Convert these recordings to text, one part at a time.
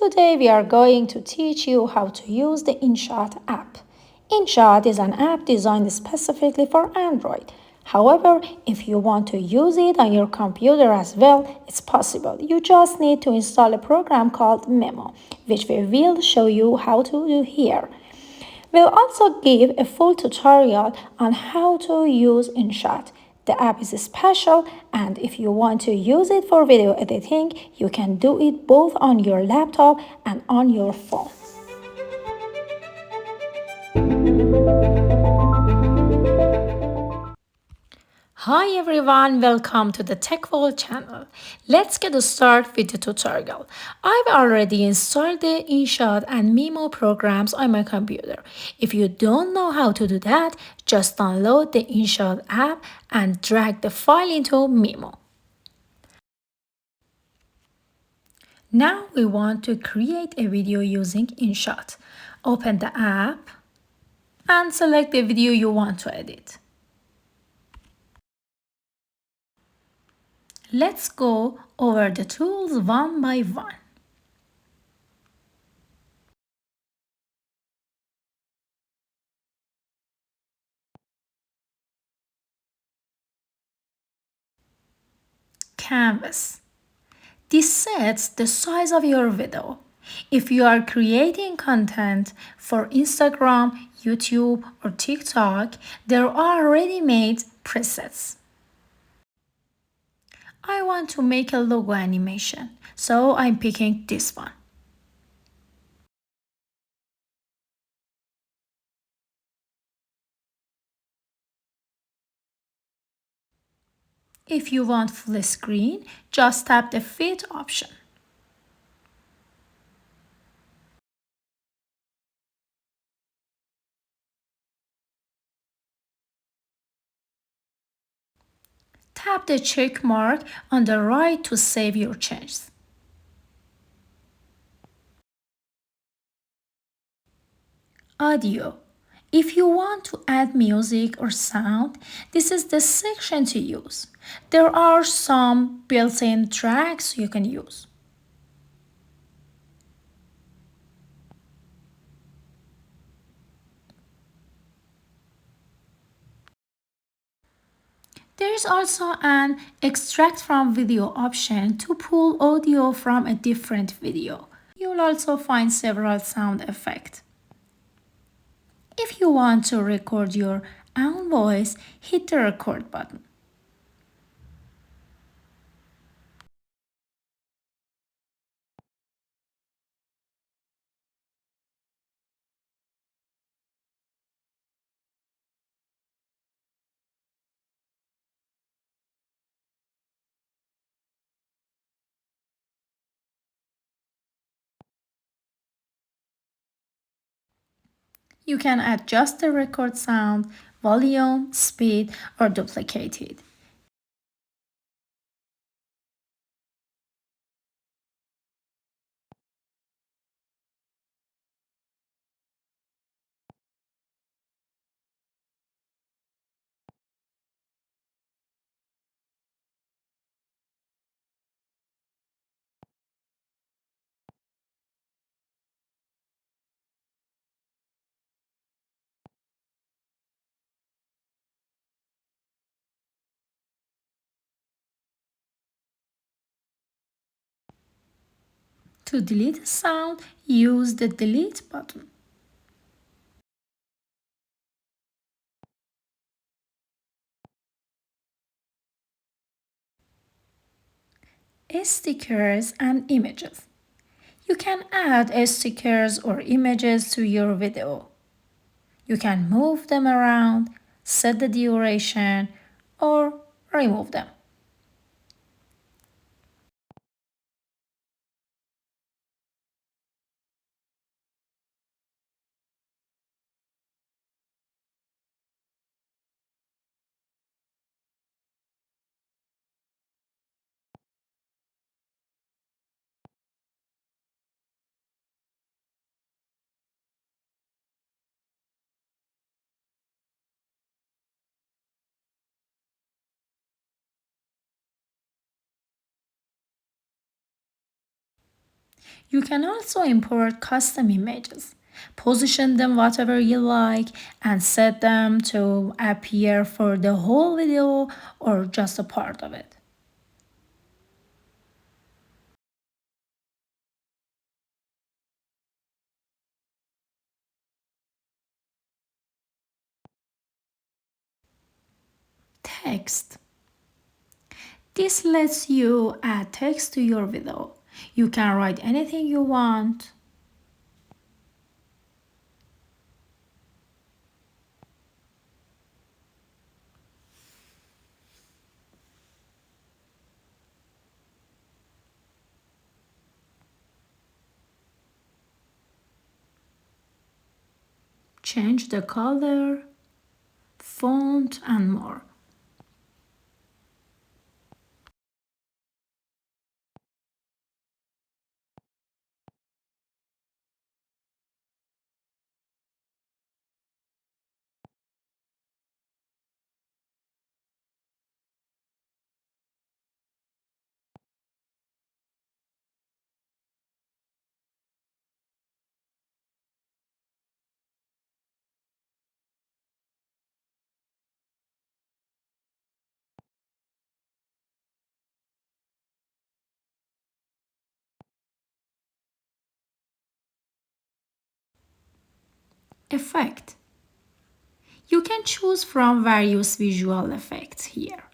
Today we are going to teach you how to use the InShot app. InShot is an app designed specifically for Android. However, if you want to use it on your computer as well, it's possible. You just need to install a program called MEmu, which we will show you how to do here. We'll also give a full tutorial on how to use InShot. The app is special, and if you want to use it for video editing, you can do it both on your laptop and on your phone. Hi everyone, welcome to the Techvole channel. Let's get started with the tutorial. I've already installed the InShot and MEmu programs on my computer. If you don't know how to do that, just download the InShot app and drag the file into MEmu. Now we want to create a video using InShot. Open the app and select the video you want to edit. Let's go over the tools one by one. Canvas. This sets the size of your video. If you are creating content for Instagram, YouTube, or TikTok, there are ready-made presets. I want to make a logo animation, so I'm picking this one. If you want full screen, just tap the fit option. Tap the check mark on the right to save your changes. Audio. If you want to add music or sound, this is the section to use. There are some built-in tracks you can use. There is also an extract from video option to pull audio from a different video. You'll also find several sound effects. If you want to record your own voice, hit the record button. You can adjust the record sound, volume, speed, or duplicate it. To delete a sound, use the delete button. Stickers and images. You can add stickers or images to your video. You can move them around, set the duration, or remove them. You can also import custom images. Position them whatever you like and set them to appear for the whole video or just a part of it. Text. This lets you add text to your video. You can write anything you want. Change the color, font, and more. Effect. You can choose from various visual effects here.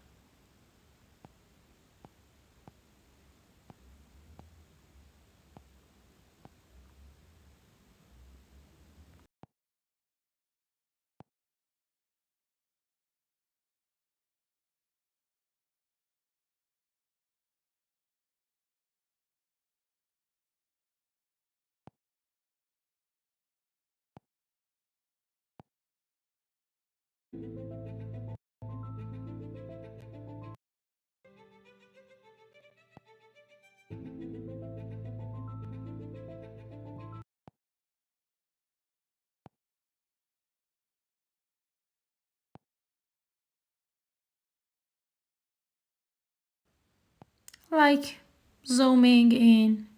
Like zooming in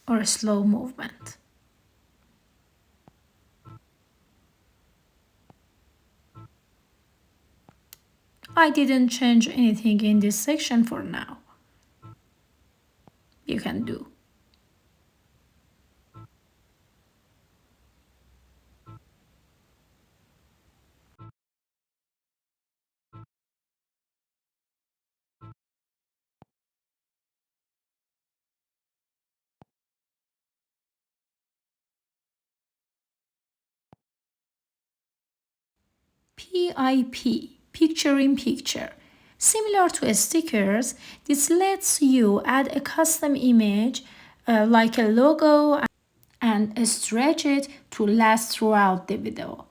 or slow movement. I didn't change anything in this section for now. You can do. PIP, picture in picture. Similar to stickers, this lets you add a custom image like a logo and stretch it to last throughout the video.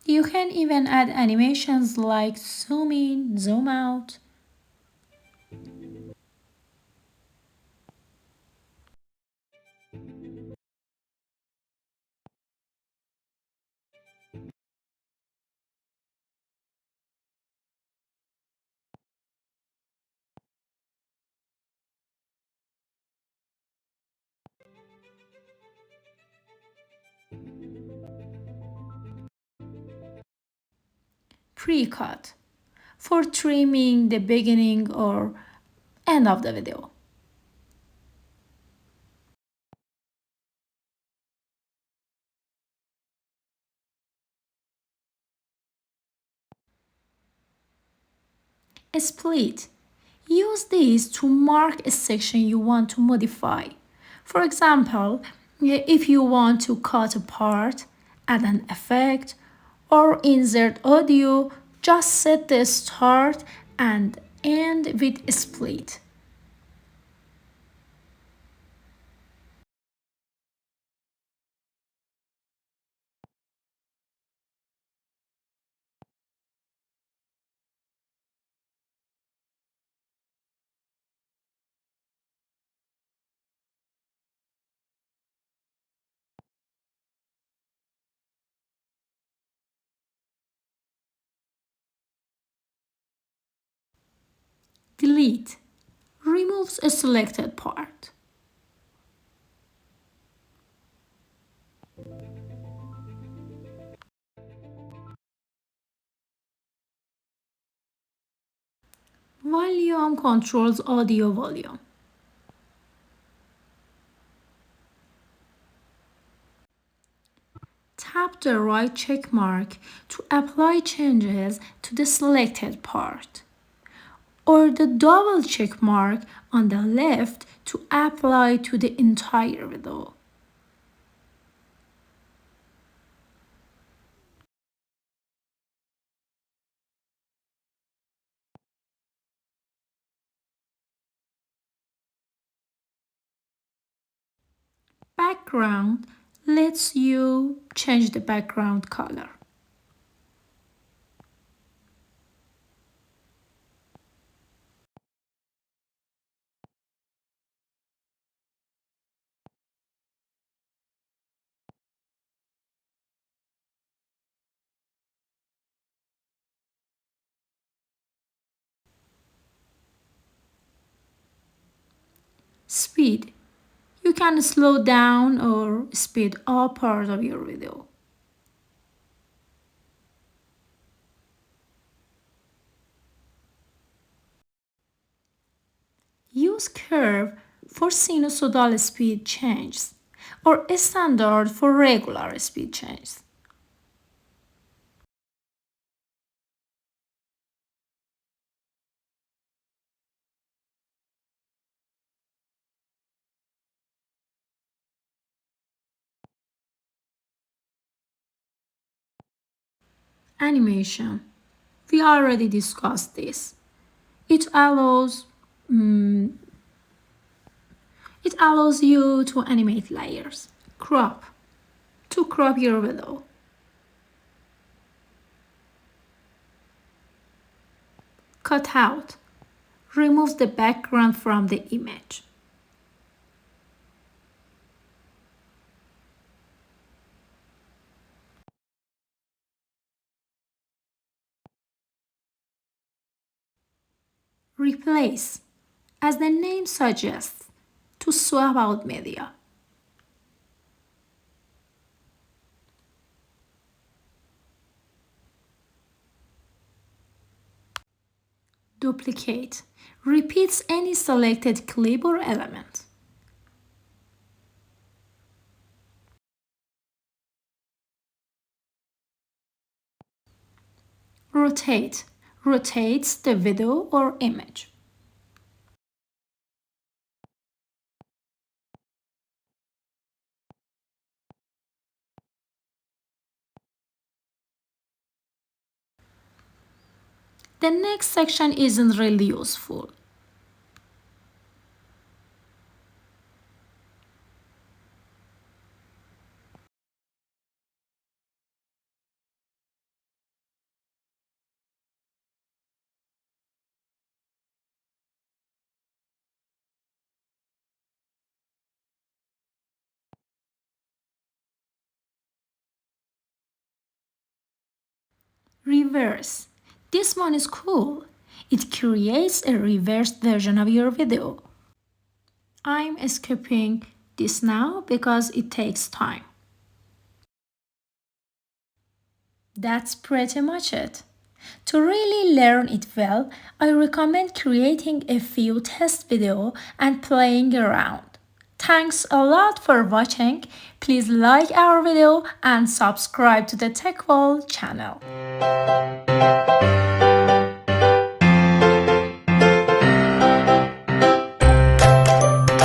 You can even add animations like zoom in, zoom out. Pre-cut for trimming the beginning or end of the video. Split. Use this to mark a section you want to modify. For example, if you want to cut a part, add an effect, or insert audio, just set the start and end with split. Delete. Removes a selected part. Volume controls audio volume. Tap the right check mark to apply changes to the selected part, or the double check mark on the left to apply to the entire video. Background lets you change the background color. Speed. You can slow down or speed up part of your video. Use curve for sinusoidal speed changes or standard for regular speed changes. Animation. We already discussed this. It allows mm, it allows you to animate layers. Crop. To crop your video. Cut out. Removes the background from the image. Replace. As the name suggests, to swap out media. Duplicate. Repeats any selected clip or element. Rotate. Rotates the video or image. The next section isn't really useful. Reverse. This one is cool. It creates a reversed version of your video. I'm skipping this now because it takes time. That's pretty much it. To really learn it well, I recommend creating a few test videos and playing around. Thanks a lot for watching. Please like our video and subscribe to the Techvole channel.